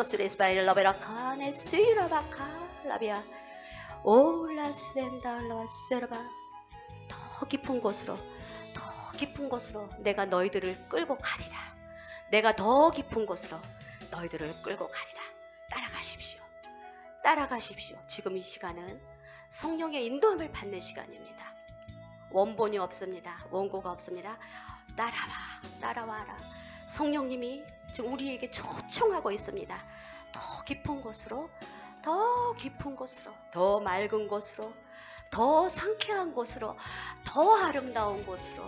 스레스바일 러베라 카네 스이라바카 라비아 올라센달라세라바 더 깊은 곳으로 더 깊은 곳으로 내가 너희들을 끌고 가리라. 내가 더 깊은 곳으로 너희들을 끌고 가리라. 따라가십시오. 따라가십시오. 지금 이 시간은 성령의 인도함을 받는 시간입니다. 원본이 없습니다. 원고가 없습니다. 따라와, 따라와라. 성령님이 지금 우리에게 초청하고 있습니다. 더 깊은 곳으로, 더 깊은 곳으로, 더 맑은 곳으로, 더 상쾌한 곳으로, 더 아름다운 곳으로,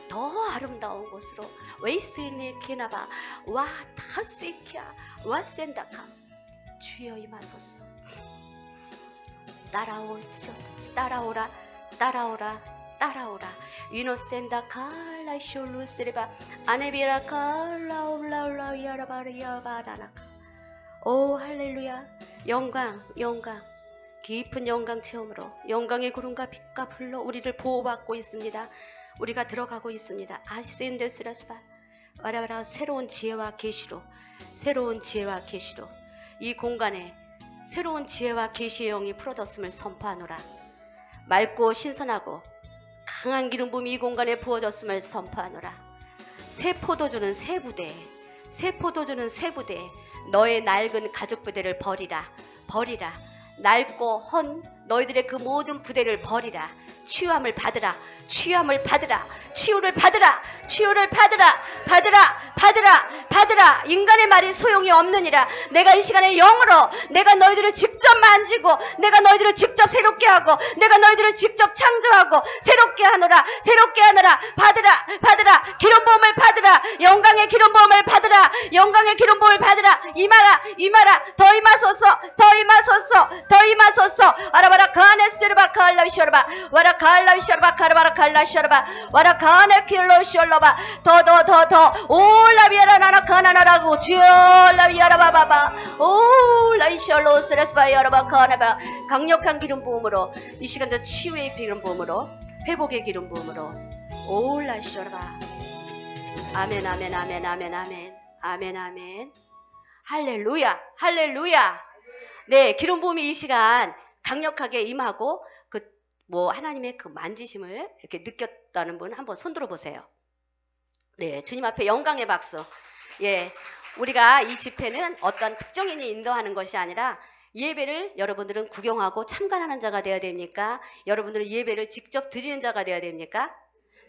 더 아름다운 곳으로. 웨이스인의 케나바 와 타스이키야 와 센다카 주여 임하소서. 따라오죠. 따라오라, 따라오라, 따라오라. 위노센다 칼라쇼루스레바 아네비라 칼라올라올라 위아라바리아바라나카. 오 할렐루야. 영광, 영광, 깊은 영광 체험으로 영광의 구름과 빛과 불로 우리를 보호받고 있습니다. 우리가 들어가고 있습니다. 아시엔데스라스바 와라바라. 새로운 지혜와 계시로, 새로운 지혜와 계시로 이 공간에 새로운 지혜와 계시의 영이 풀어졌음을 선포하노라. 맑고 신선하고 강한 기름 부음이 이 공간에 부어졌음을 선포하노라. 새 포도주는 새 부대, 새 포도주는 새 부대. 너의 낡은 가죽 부대를 버리라, 버리라. 낡고 헌 너희들의 그 모든 부대를 버리라. 치유함을 받으라, 치유함을 받으라, 치유를 받으라, 치유를 받으라, 받으라, 받으라, 받으라. 인간의 말이 소용이 없느니라. 내가 이 시간에 영으로 내가 너희들을 직접 만지고 내가 너희들을 직접 새롭게 하고 내가 너희들을 직접 창조하고 새롭게 하노라, 새롭게 하노라. 받으라, 받으라. 기름 부음을 받으라. 영광의 기름 부음을 받으라. 영광의 기름 부음을 받으라. 임하라, 임하라. 더 임하소서, 더 임하소서, 더 임하소서. 아라바라 카네스르바 칼라비셔르바 와라 칼라비셔르바 카라바라 칼라셔르바 와라 카네 킬로셔르바 더 올라비아라 나나 카나나라고 주올라비아라 바바바 올라이셔로 스레스바이아라바 카나바. 강력한 기름 부음으로 이 시간도 치유의 기름 부음으로 회복의 기름 부음으로 올라이셔르바. 아멘, 아멘, 아멘, 아멘, 아멘, 아멘, 아멘. 할렐루야, 할렐루야. 네, 기름 부음이 이 시간 강력하게 임하고 하나님의 그 만지심을 이렇게 느꼈다는 분 한번 손 들어 보세요. 네, 주님 앞에 영광의 박수. 예, 우리가 이 집회는 어떤 특정인이 인도하는 것이 아니라 예배를 여러분들은 구경하고 참관하는 자가 되어야 됩니까? 여러분들은 예배를 직접 드리는 자가 되어야 됩니까?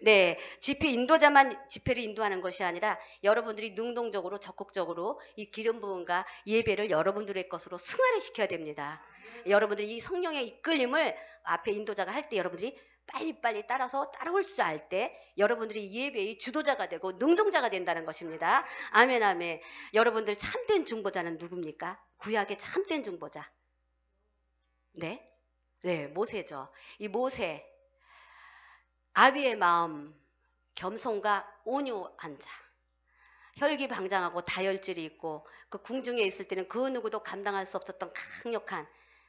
네, 집회 인도자만 집회를 인도하는 것이 아니라 여러분들이 능동적으로 적극적으로 이 기름 부음과 예배를 여러분들의 것으로 승화를 시켜야 됩니다. 여러분들이 이 성령의 이끌림을 앞에 인도자가 할 때 여러분들이 빨리빨리 따라서 따라올 줄 알 때 여러분들이 예배의 주도자가 되고 능동자가 된다는 것입니다. 아멘, 아멘. 여러분들 참된 중보자는 누굽니까? 구약의 참된 중보자. 네? 네, 모세죠. 이 모세, 아비의 마음, 겸손과 온유한 자. 혈기방장하고 다혈질이 있고 그 궁중에 있을 때는 그 누구도 감당할 수 없었던 강력한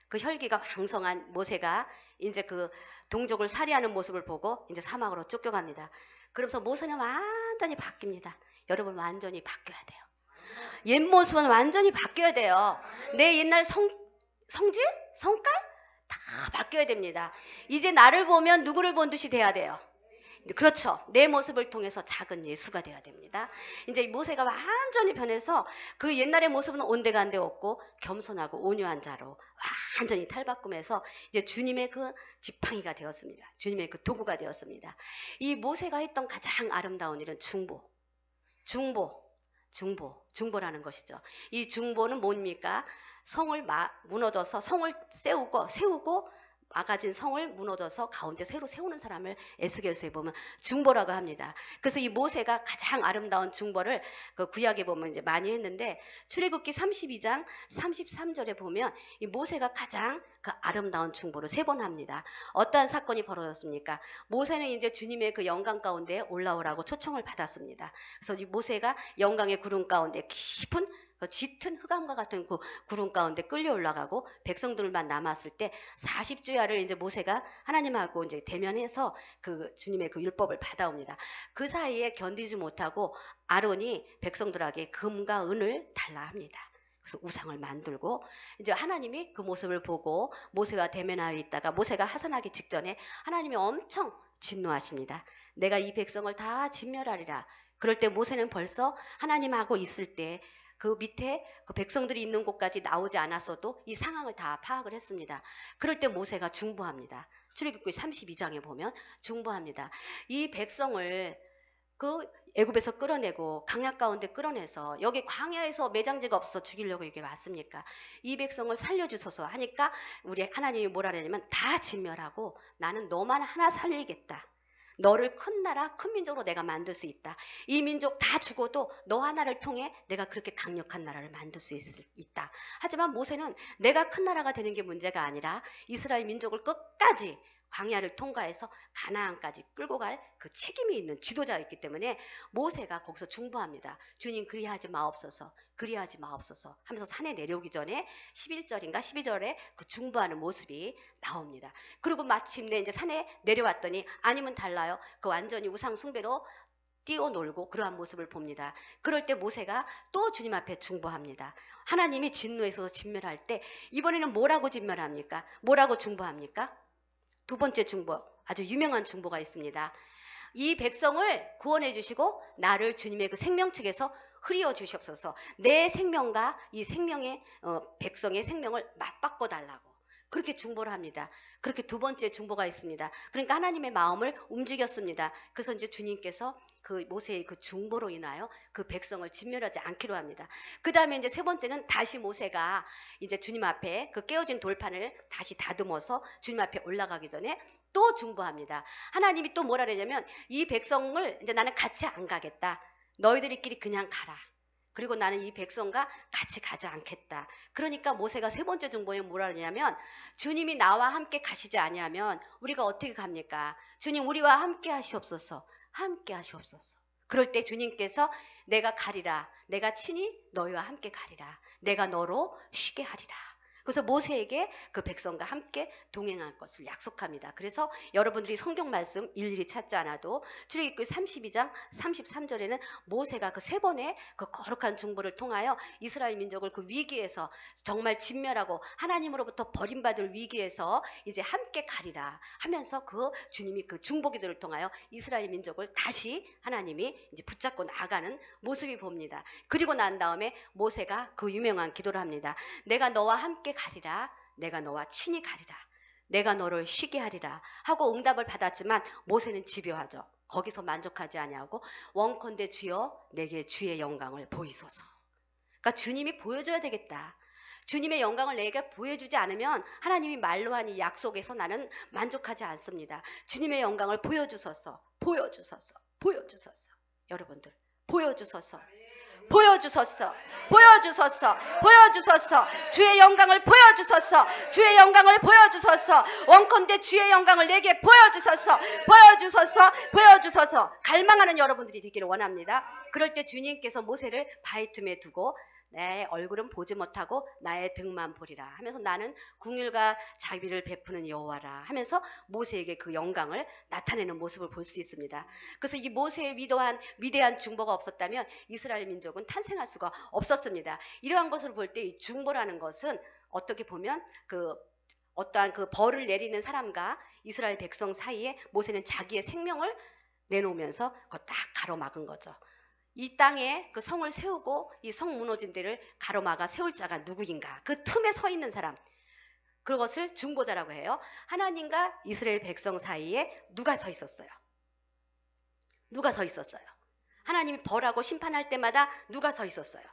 그 혈기가 왕성한 모세가 이제 그 동족을 살해하는 모습을 보고 이제 사막으로 쫓겨갑니다. 그러면서 모세는 완전히 바뀝니다. 여러분 완전히 바뀌어야 돼요. 옛 모습은 완전히 바뀌어야 돼요. 내 옛날 성질? 성깔? 다 바뀌어야 됩니다. 이제 나를 보면 누구를 본 듯이 돼야 돼요. 그렇죠. 내 모습을 통해서 작은 예수가 되어야 됩니다. 이제 모세가 완전히 변해서 그 옛날의 모습은 온데간데 없고 겸손하고 온유한 자로 완전히 탈바꿈해서 이제 주님의 그 지팡이가 되었습니다. 주님의 그 도구가 되었습니다. 이 모세가 했던 가장 아름다운 일은 중보라는 것이죠. 이 중보는 뭡니까? 성을 무너져서 성을 세우고 막아진 성을 무너져서 가운데 새로 세우는 사람을 에스겔서에 보면 중보라고 합니다. 그래서 이 모세가 가장 아름다운 중보를 그 구약에 보면 이제 많이 했는데 출애굽기 32장 33절에 보면 이 모세가 가장 그 아름다운 중보를 3번 합니다. 어떠한 사건이 벌어졌습니까? 모세는 이제 주님의 그 영광 가운데 올라오라고 초청을 받았습니다. 그래서 이 모세가 영광의 구름 가운데 깊은 짙은 흑암과 같은 그 구름 가운데 끌려 올라가고 백성들만 남았을 때 40주야를 이제 모세가 하나님하고 이제 대면해서 그 주님의 그 율법을 받아옵니다. 그 사이에 견디지 못하고 아론이 백성들에게 금과 은을 달라 합니다. 그래서 우상을 만들고 이제 하나님이 그 모습을 보고 모세와 대면하여 있다가 모세가 하산하기 직전에 하나님이 엄청 진노하십니다. 내가 이 백성을 다 진멸하리라. 그럴 때 모세는 벌써 하나님하고 있을 때 그 밑에 그 백성들이 있는 곳까지 나오지 않았어도 이 상황을 다 파악을 했습니다. 그럴 때 모세가 중보합니다. 출애굽기 32장에 보면 중보합니다. 이 백성을 그 애굽에서 끌어내고 강약 가운데 끌어내서 여기 광야에서 매장지가 없어 죽이려고 이게 왔습니까? 이 백성을 살려주소서 하니까 우리 하나님이 뭐라 그러냐면 다 진멸하고 나는 너만 하나 살리겠다. 너를 큰 나라, 큰 민족으로 내가 만들 수 있다. 이 민족 다 죽어도 너 하나를 통해 내가 그렇게 강력한 나라를 만들 수 있다. 하지만 모세는 내가 큰 나라가 되는 게 문제가 아니라 이스라엘 민족을 끝까지 광야를 통과해서 가나안까지 끌고 갈 그 책임이 있는 지도자였기 때문에 모세가 거기서 중보합니다. 주님 그리하지 마옵소서, 그리하지 마옵소서 하면서 산에 내려오기 전에 11절인가 12절에 그 중보하는 모습이 나옵니다. 그리고 마침내 이제 산에 내려왔더니 아니면 달라요. 그 완전히 우상 숭배로 뛰어놀고 그러한 모습을 봅니다. 그럴 때 모세가 또 주님 앞에 중보합니다. 하나님이 진노에서 진멸할 때 이번에는 뭐라고 진멸합니까? 뭐라고 중보합니까? 두 번째 중보, 아주 유명한 중보가 있습니다. 이 백성을 구원해 주시고 나를 주님의 그 생명측에서 흐리어 주시옵소서. 내 생명과 이 생명의 백성의 생명을 맞바꿔 달라고 그렇게 중보를 합니다. 그렇게 두 번째 중보가 있습니다. 그러니까 하나님의 마음을 움직였습니다. 그래서 이제 주님께서 그 모세의 그 중보로 인하여 그 백성을 진멸하지 않기로 합니다. 그 다음에 이제 세 번째는 다시 모세가 이제 주님 앞에 그 깨어진 돌판을 다시 다듬어서 주님 앞에 올라가기 전에 또 중보합니다. 하나님이 또 뭐라 그러냐면 이 백성을 이제 나는 같이 안 가겠다. 너희들끼리 그냥 가라. 그리고 나는 이 백성과 같이 가지 않겠다. 그러니까 모세가 세 번째 중보에 뭐라 하냐면 주님이 나와 함께 가시지 아니하면 우리가 어떻게 갑니까? 주님 우리와 함께 하시옵소서. 함께 하시옵소서. 그럴 때 주님께서 내가 가리라. 내가 친히 너희와 함께 가리라. 내가 너로 쉬게 하리라. 그래서 모세에게 그 백성과 함께 동행할 것을 약속합니다. 그래서 여러분들이 성경 말씀 일일이 찾지 않아도 출애굽기 32장 33절에는 모세가 그 세 번의 그 거룩한 중보를 통하여 이스라엘 민족을 그 위기에서 정말 진멸하고 하나님으로부터 버림받을 위기에서 이제 함께 가리라 하면서 그 주님이 그 중보기도를 통하여 이스라엘 민족을 다시 하나님이 이제 붙잡고 나가는 모습이 봅니다. 그리고 난 다음에 모세가 그 유명한 기도를 합니다. 내가 너와 함께 가리라. 내가 너와 친히 가리라. 내가 너를 쉬게 하리라 하고 응답을 받았지만 모세는 집요하죠. 거기서 만족하지 아니하고 원컨대 주여 내게 주의 영광을 보이소서. 그러니까 주님이 보여줘야 되겠다. 주님의 영광을 내게 보여주지 않으면 하나님이 말로 한 이 약속에서 나는 만족하지 않습니다. 주님의 영광을 보여주소서. 보여주소서. 보여주소서. 여러분들 보여주소서. 보여주소서. 보여주소서. 보여주소서. 주의 영광을 보여주소서. 주의 영광을 보여주소서. 원컨대 주의 영광을 내게 보여주소서. 보여주소서. 보여주소서. 갈망하는 여러분들이 되기를 원합니다. 그럴 때 주님께서 모세를 바위 틈에 두고 내 얼굴은 보지 못하고 나의 등만 보리라 하면서 나는 궁율과 자비를 베푸는 여호와라 하면서 모세에게 그 영광을 나타내는 모습을 볼 수 있습니다. 그래서 이 모세의 위대한 중보가 없었다면 이스라엘 민족은 탄생할 수가 없었습니다. 이러한 것을 볼 때 이 중보라는 것은 어떻게 보면 그 어떠한 그 벌을 내리는 사람과 이스라엘 백성 사이에 모세는 자기의 생명을 내놓으면서 그거 딱 가로막은 거죠. 이 땅에 그 성을 세우고 이 성 무너진 데를 가로막아 세울 자가 누구인가? 그 틈에 서 있는 사람. 그것을 중보자라고 해요. 하나님과 이스라엘 백성 사이에 누가 서 있었어요? 누가 서 있었어요? 하나님이 벌하고 심판할 때마다 누가 서 있었어요?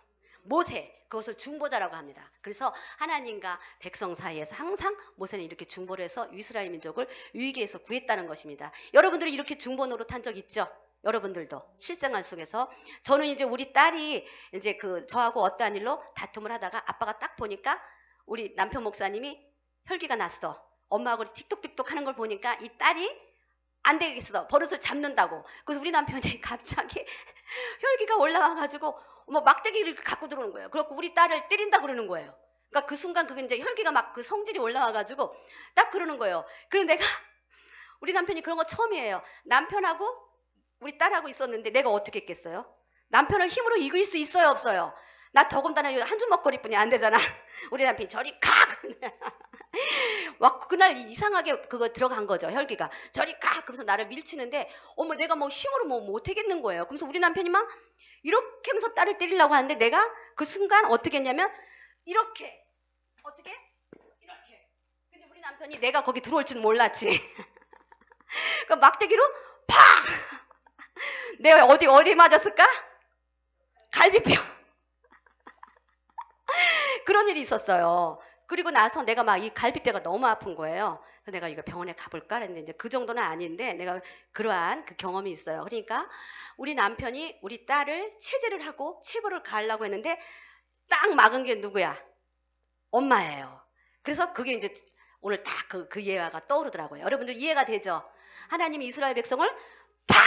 모세. 그것을 중보자라고 합니다. 그래서 하나님과 백성 사이에서 항상 모세는 이렇게 중보를 해서 이스라엘 민족을 위기에서 구했다는 것입니다. 여러분들이 이렇게 중보 노릇한 적 있죠? 여러분들도 실생활 속에서 저는 이제 우리 딸이 이제 저하고 어떠한 일로 다툼을 하다가 아빠가 딱 보니까 우리 남편 목사님이 혈기가 났어. 엄마하고 틱톡틱톡 하는 걸 보니까 이 딸이 안 되겠어. 버릇을 잡는다고. 그래서 우리 남편이 갑자기 혈기가 올라와가지고 막대기를 갖고 들어오는 거예요. 그래갖고 우리 딸을 때린다 그러는 거예요. 그러니까 그 순간 그게 이제 혈기가 막 그 성질이 올라와가지고 딱 그러는 거예요. 그래서 내가 우리 남편이 그런 거 처음이에요. 남편하고 우리 딸하고 있었는데 내가 어떻게 했겠어요? 남편을 힘으로 이길 수 있어요, 없어요? 나 더군다나 한 주먹거리뿐이 안 되잖아. 우리 남편이 저리 가! 와, 그날 이상하게 그거 들어간 거죠. 혈기가. 저리 가! 그러면서 나를 밀치는데 어머 내가 뭐 힘으로 뭐 못하겠는 거예요. 그러면서 우리 남편이 막 이렇게 하면서 딸을 때리려고 하는데 내가 그 순간 어떻게 했냐면 이렇게. 어떻게? 이렇게. 근데 우리 남편이 내가 거기 들어올 줄 몰랐지. 그 막대기로 팍! 내가 어디 맞았을까? 갈비뼈. 그런 일이 있었어요. 그리고 나서 내가 막 이 갈비뼈가 너무 아픈 거예요. 그래서 내가 이거 병원에 가볼까 했는데 이제 그 정도는 아닌데 내가 그러한 그 경험이 있어요. 그러니까 우리 남편이 우리 딸을 체제를 하고 체부를 가려고 했는데 딱 막은 게 누구야? 엄마예요. 그래서 그게 이제 오늘 딱 그 예화가 떠오르더라고요. 여러분들 이해가 되죠? 하나님이 이스라엘 백성을 팍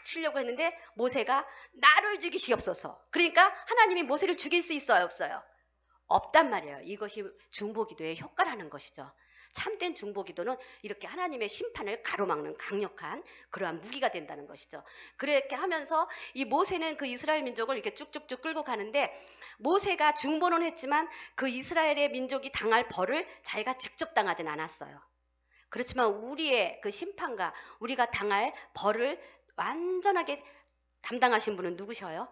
치려고 했는데 모세가 나를 죽이시옵소서. 그러니까 하나님이 모세를 죽일 수 있어요? 없어요? 없단 말이에요. 이것이 중보기도의 효과라는 것이죠. 참된 중보기도는 이렇게 하나님의 심판을 가로막는 강력한 그러한 무기가 된다는 것이죠. 그렇게 하면서 이 모세는 그 이스라엘 민족을 이렇게 쭉쭉쭉 끌고 가는데 모세가 중보는 했지만 그 이스라엘의 민족이 당할 벌을 자기가 직접 당하진 않았어요. 그렇지만 우리의 그 심판과 우리가 당할 벌을 완전하게 담당하신 분은 누구셔요?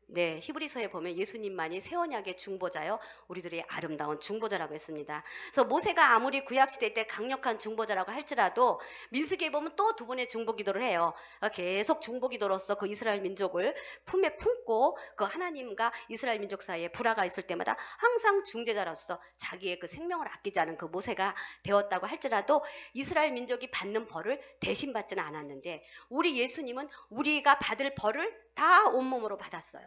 네, 히브리서에 보면 예수님만이 새 언약의 중보자요 우리들의 아름다운 중보자라고 했습니다. 그래서 모세가 아무리 구약시대 때 강력한 중보자라고 할지라도 민수기에 보면 또 두 번의 중보기도를 해요. 계속 중보기도로서 그 이스라엘 민족을 품에 품고 그 하나님과 이스라엘 민족 사이에 불화가 있을 때마다 항상 중재자로서 자기의 그 생명을 아끼지 않은 그 모세가 되었다고 할지라도 이스라엘 민족이 받는 벌을 대신 받지는 않았는데 우리 예수님은 우리가 받을 벌을 다 온몸으로 받았어요.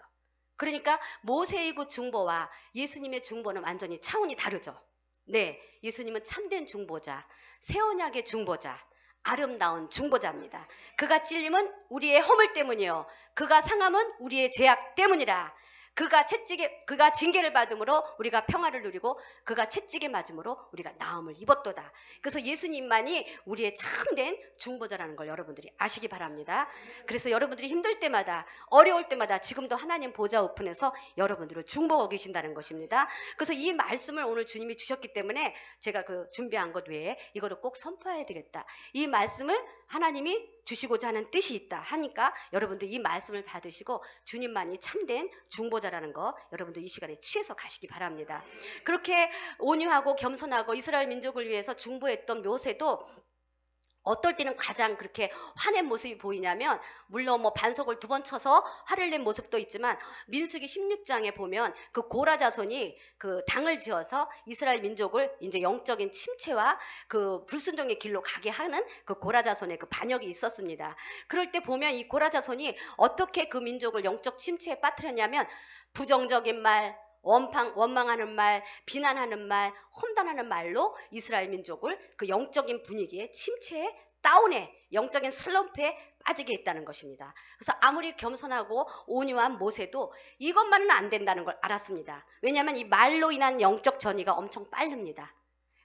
그러니까 모세의 그 중보와 예수님의 중보는 완전히 차원이 다르죠. 네, 예수님은 참된 중보자, 새 언약의 중보자, 아름다운 중보자입니다. 그가 찔림은 우리의 허물 때문이요, 그가 상함은 우리의 죄악 때문이라. 그가 징계를 받음으로 우리가 평화를 누리고 그가 채찍에 맞음으로 우리가 나음을 입었도다. 그래서 예수님만이 우리의 참된 중보자라는 걸 여러분들이 아시기 바랍니다. 그래서 여러분들이 힘들 때마다 어려울 때마다 지금도 하나님 보좌 우편에서 여러분들을 중보하고 계신다는 것입니다. 그래서 이 말씀을 오늘 주님이 주셨기 때문에 제가 그 준비한 것 외에 이거를 꼭 선포해야 되겠다. 이 말씀을 하나님이 주시고자 하는 뜻이 있다 하니까 여러분들 이 말씀을 받으시고 주님만이 참된 중보자라는 거 여러분들 이 시간에 취해서 가시기 바랍니다. 그렇게 온유하고 겸손하고 이스라엘 민족을 위해서 중보했던 모세도 어떨 때는 가장 그렇게 화낸 모습이 보이냐면 물론 뭐 반석을 2번 쳐서 화를 낸 모습도 있지만 민수기 16장에 보면 그 고라 자손이 그 당을 지어서 이스라엘 민족을 이제 영적인 침체와 그 불순종의 길로 가게 하는 그 고라 자손의 그 반역이 있었습니다. 그럴 때 보면 이 고라 자손이 어떻게 그 민족을 영적 침체에 빠뜨렸냐면 부정적인 말, 원망하는 말, 비난하는 말, 험담하는 말로 이스라엘 민족을 그 영적인 분위기에 침체에 다운에 영적인 슬럼프에 빠지게 했다는 것입니다. 그래서 아무리 겸손하고 온유한 모세도 이것만은 안 된다는 걸 알았습니다. 왜냐하면 이 말로 인한 영적 전이가 엄청 빠릅니다.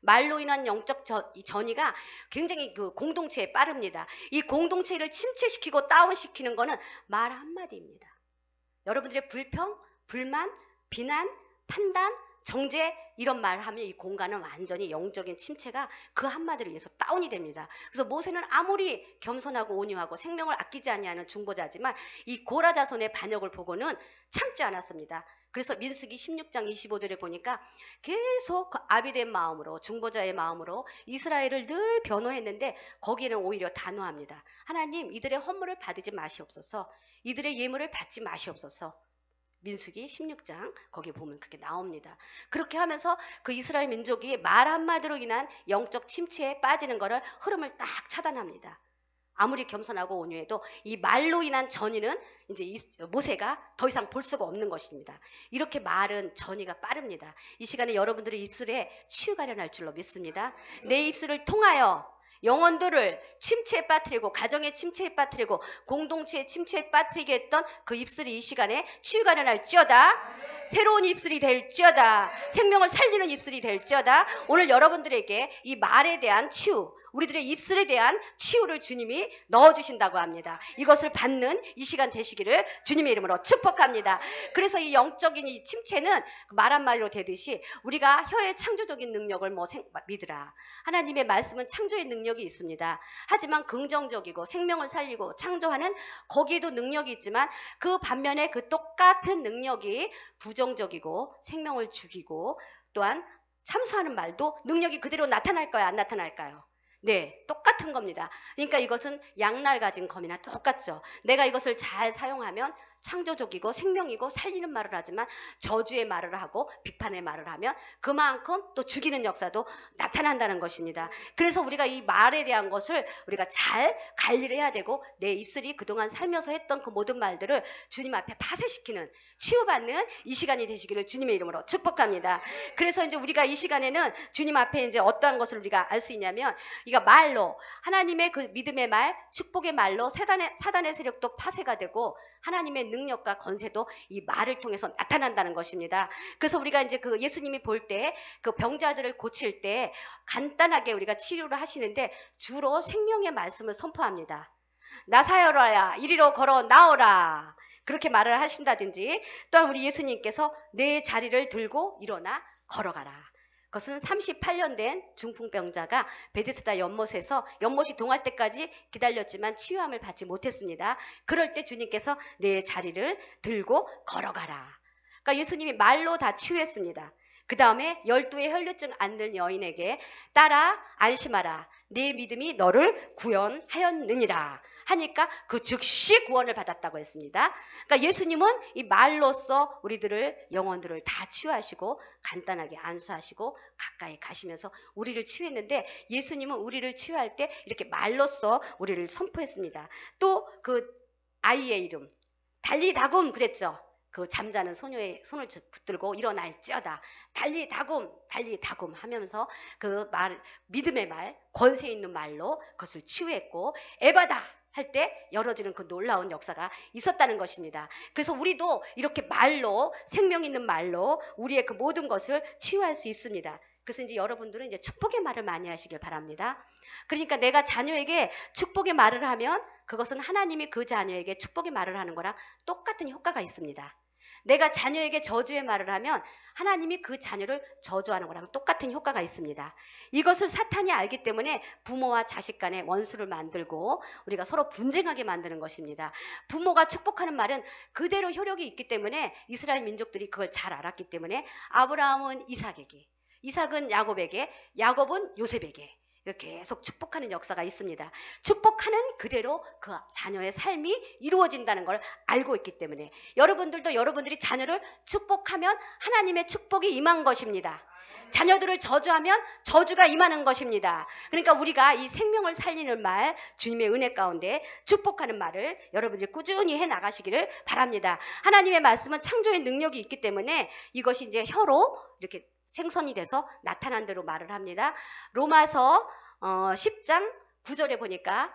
말로 인한 영적 전이가 굉장히 그 공동체에 빠릅니다. 이 공동체를 침체시키고 다운시키는 거는 말 한마디입니다. 여러분들의 불평, 불만, 비난, 판단, 정죄 이런 말을 하면 이 공간은 완전히 영적인 침체가 그 한마디로 인해서 다운이 됩니다. 그래서 모세는 아무리 겸손하고 온유하고 생명을 아끼지 아니하는 중보자지만 이 고라 자손의 반역을 보고는 참지 않았습니다. 그래서 민수기 16장 25절에 보니까 계속 그 아비된 마음으로 중보자의 마음으로 이스라엘을 늘 변호했는데 거기에는 오히려 단호합니다. 하나님 이들의 헌물을 받지 마시옵소서. 이들의 예물을 받지 마시옵소서. 민수기 16장 거기 보면 그렇게 나옵니다. 그렇게 하면서 그 이스라엘 민족이 말 한마디로 인한 영적 침체에 빠지는 것을 흐름을 딱 차단합니다. 아무리 겸손하고 온유해도 이 말로 인한 전이는 이제 모세가 더 이상 볼 수가 없는 것입니다. 이렇게 말은 전이가 빠릅니다. 이 시간에 여러분들의 입술에 치유가 일어날 줄로 믿습니다. 내 입술을 통하여 영혼들을 침체에 빠뜨리고 가정의 침체에 빠뜨리고 공동체의 침체에 빠뜨리게 했던 그 입술이 이 시간에 치유가 일어날지어다. 새로운 입술이 될지어다. 생명을 살리는 입술이 될지어다. 오늘 여러분들에게 이 말에 대한 치유, 우리들의 입술에 대한 치유를 주님이 넣어주신다고 합니다. 이것을 받는 이 시간 되시기를 주님의 이름으로 축복합니다. 그래서 이 영적인 이 침체는 말 한마디로 되듯이 우리가 혀의 창조적인 능력을 믿으라. 하나님의 말씀은 창조의 능력이 있습니다. 하지만 긍정적이고 생명을 살리고 창조하는 거기에도 능력이 있지만 그 반면에 그 똑같은 능력이 부정적이고 생명을 죽이고 또한 참수하는 말도 능력이 그대로 나타날까요? 안 나타날까요? 네, 똑같은 겁니다. 그러니까 이것은 양날 가진 검이나 똑같죠. 내가 이것을 잘 사용하면 창조적이고 생명이고 살리는 말을 하지만 저주의 말을 하고 비판의 말을 하면 그만큼 또 죽이는 역사도 나타난다는 것입니다. 그래서 우리가 이 말에 대한 것을 우리가 잘 관리를 해야 되고 내 입술이 그동안 살면서 했던 그 모든 말들을 주님 앞에 파쇄시키는 치유받는 이 시간이 되시기를 주님의 이름으로 축복합니다. 그래서 이제 우리가 이 시간에는 주님 앞에 이제 어떠한 것을 우리가 알 수 있냐면 이가 말로 하나님의 그 믿음의 말, 축복의 말로 사단의 세력도 파쇄가 되고 하나님의 능력과 건세도 이 말을 통해서 나타난다는 것입니다. 그래서 우리가 이제 그 예수님이 볼 때 그 병자들을 고칠 때 간단하게 우리가 치료를 하시는데 주로 생명의 말씀을 선포합니다. 나사로야 이리로 걸어 나오라. 그렇게 말을 하신다든지 또한 우리 예수님께서 내 자리를 들고 일어나 걸어가라. 그것은 38년 된 중풍병자가 베데스다 연못에서 연못이 동할 때까지 기다렸지만 치유함을 받지 못했습니다. 그럴 때 주님께서 내 자리를 들고 걸어가라. 그러니까 예수님이 말로 다 치유했습니다. 그 다음에 12의 혈류증 앓는 여인에게 따라 안심하라. 네 믿음이 너를 구원하였느니라. 하니까 그 즉시 구원을 받았다고 했습니다. 그러니까 예수님은 이 말로써 우리들을 영혼들을 다 치유하시고 간단하게 안수하시고 가까이 가시면서 우리를 치유했는데 예수님은 우리를 치유할 때 이렇게 말로써 우리를 선포했습니다. 또 그 아이의 이름 달리다굼 그랬죠. 그 잠자는 소녀의 손을 붙들고 일어날지어다. 달리다굼 하면서 그 말, 믿음의 말, 권세 있는 말로 그것을 치유했고 에바다 할 때 열어지는 그 놀라운 역사가 있었다는 것입니다. 그래서 우리도 이렇게 말로 생명 있는 말로 우리의 그 모든 것을 치유할 수 있습니다. 그래서 이제 여러분들은 이제 축복의 말을 많이 하시길 바랍니다. 그러니까 내가 자녀에게 축복의 말을 하면 그것은 하나님이 그 자녀에게 축복의 말을 하는 거랑 똑같은 효과가 있습니다. 내가 자녀에게 저주의 말을 하면 하나님이 그 자녀를 저주하는 거랑 똑같은 효과가 있습니다. 이것을 사탄이 알기 때문에 부모와 자식 간에 원수를 만들고 우리가 서로 분쟁하게 만드는 것입니다. 부모가 축복하는 말은 그대로 효력이 있기 때문에 이스라엘 민족들이 그걸 잘 알았기 때문에 아브라함은 이삭에게, 이삭은 야곱에게, 야곱은 요셉에게 계속 축복하는 역사가 있습니다. 축복하는 그대로 그 자녀의 삶이 이루어진다는 걸 알고 있기 때문에 여러분들도 여러분들이 자녀를 축복하면 하나님의 축복이 임한 것입니다. 자녀들을 저주하면 저주가 임하는 것입니다. 그러니까 우리가 이 생명을 살리는 말, 주님의 은혜 가운데 축복하는 말을 여러분들이 꾸준히 해 나가시기를 바랍니다. 하나님의 말씀은 창조의 능력이 있기 때문에 이것이 이제 혀로 이렇게 생선이 돼서 나타난 대로 말을 합니다. 로마서 10장 9절에 보니까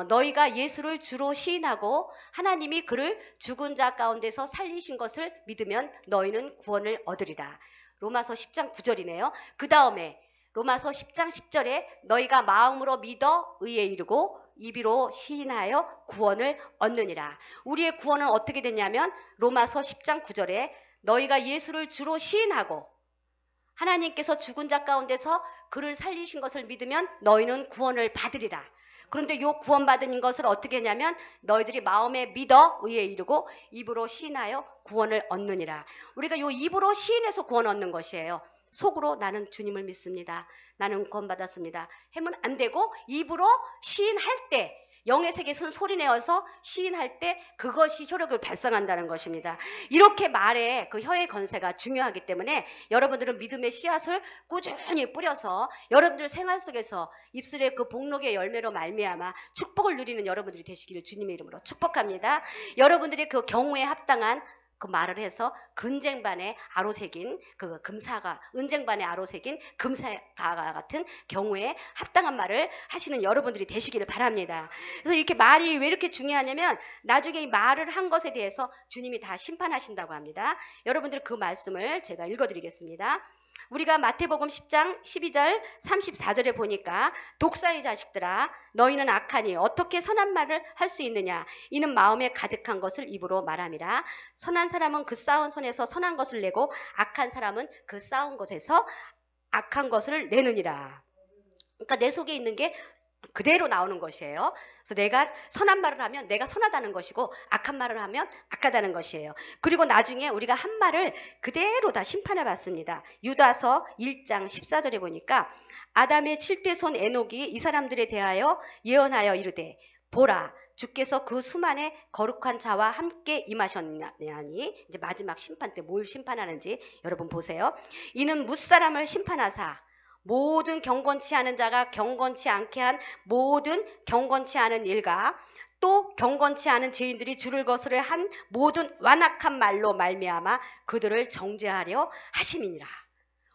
너희가 예수를 주로 시인하고 하나님이 그를 죽은 자 가운데서 살리신 것을 믿으면 너희는 구원을 얻으리라. 로마서 10장 9절이네요. 그 다음에 로마서 10장 10절에 너희가 마음으로 믿어 의에 이르고 입으로 시인하여 구원을 얻느니라. 우리의 구원은 어떻게 됐냐면 로마서 10장 9절에 너희가 예수를 주로 시인하고 하나님께서 죽은 자 가운데서 그를 살리신 것을 믿으면 너희는 구원을 받으리라. 그런데 이 구원받은 것을 어떻게 했냐면 너희들이 마음에 믿어 의에 이르고 입으로 시인하여 구원을 얻느니라. 우리가 이 입으로 시인해서 구원 얻는 것이에요. 속으로 나는 주님을 믿습니다. 나는 구원받았습니다. 하면 안 되고 입으로 시인할 때 영의 세계에서는 소리내어서 시인할 때 그것이 효력을 발생한다는 것입니다. 이렇게 말에 그 혀의 건세가 중요하기 때문에 여러분들은 믿음의 씨앗을 꾸준히 뿌려서 여러분들 생활 속에서 입술의 그 복록의 열매로 말미암아 축복을 누리는 여러분들이 되시기를 주님의 이름으로 축복합니다. 여러분들이 그 경우에 합당한 그 말을 해서 근쟁반에 아로새긴 그 금사가 은쟁반에 아로새긴 금사가 같은 경우에 합당한 말을 하시는 여러분들이 되시기를 바랍니다. 그래서 이렇게 말이 왜 이렇게 중요하냐면 나중에 이 말을 한 것에 대해서 주님이 다 심판하신다고 합니다. 여러분들 그 말씀을 제가 읽어드리겠습니다. 우리가 마태복음 10장 12절 34절에 보니까 독사의 자식들아 너희는 악하니 어떻게 선한 말을 할 수 있느냐 이는 마음에 가득한 것을 입으로 말함이라. 선한 사람은 그 쌓은 손에서 선한 것을 내고 악한 사람은 그 쌓은 것에서 악한 것을 내느니라. 그러니까 내 속에 있는 게 그대로 나오는 것이에요. 그래서 내가 선한 말을 하면 내가 선하다는 것이고 악한 말을 하면 악하다는 것이에요. 그리고 나중에 우리가 한 말을 그대로 다 심판해 받습니다. 유다서 1장 14절에 보니까 아담의 7대 손 에녹이 이 사람들에 대하여 예언하여 이르되 보라 주께서 그 수만의 거룩한 자와 함께 임하셨나니. 이제 마지막 심판 때 뭘 심판하는지 여러분 보세요. 이는 뭇사람을 심판하사 모든 경건치 않은 자가 경건치 않게 한 모든 경건치 않은 일과 또 경건치 않은 죄인들이 주를 거스려 한 모든 완악한 말로 말미암아 그들을 정죄하려 하심이니라.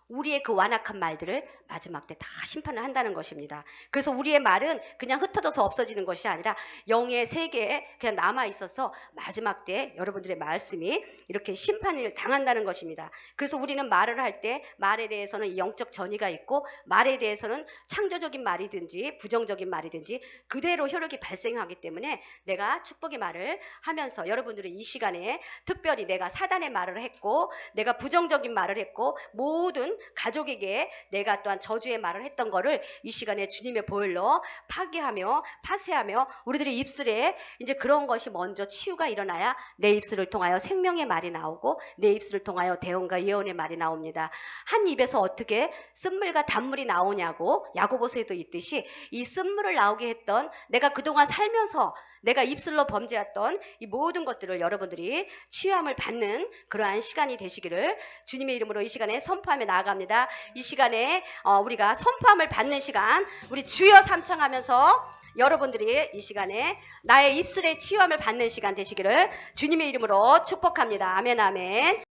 우리의 그 완악한 말들을 마지막 때 다 심판을 한다는 것입니다. 그래서 우리의 말은 그냥 흩어져서 없어지는 것이 아니라 영의 세계에 그냥 남아있어서 마지막 때 여러분들의 말씀이 이렇게 심판을 당한다는 것입니다. 그래서 우리는 말을 할 때 말에 대해서는 영적 전이가 있고 말에 대해서는 창조적인 말이든지 부정적인 말이든지 그대로 효력이 발생하기 때문에 내가 축복의 말을 하면서 여러분들은 이 시간에 특별히 내가 사단의 말을 했고 내가 부정적인 말을 했고 모든 가족에게 내가 또한 저주의 말을 했던 거를 이 시간에 주님의 보혈로 파괴하며 파쇄하며 우리들의 입술에 이제 그런 것이 먼저 치유가 일어나야 내 입술을 통하여 생명의 말이 나오고 내 입술을 통하여 대언과 예언의 말이 나옵니다. 한 입에서 어떻게 쓴물과 단물이 나오냐고 야고보서에도 있듯이 이 쓴물을 나오게 했던 내가 그동안 살면서 내가 입술로 범죄했던 이 모든 것들을 여러분들이 치유함을 받는 그러한 시간이 되시기를 주님의 이름으로 이 시간에 선포하며 나아갑니다. 이 시간에 우리가 선포함을 받는 시간 우리 주여 삼창하면서 여러분들이 이 시간에 나의 입술의 치유함을 받는 시간 되시기를 주님의 이름으로 축복합니다. 아멘 아멘.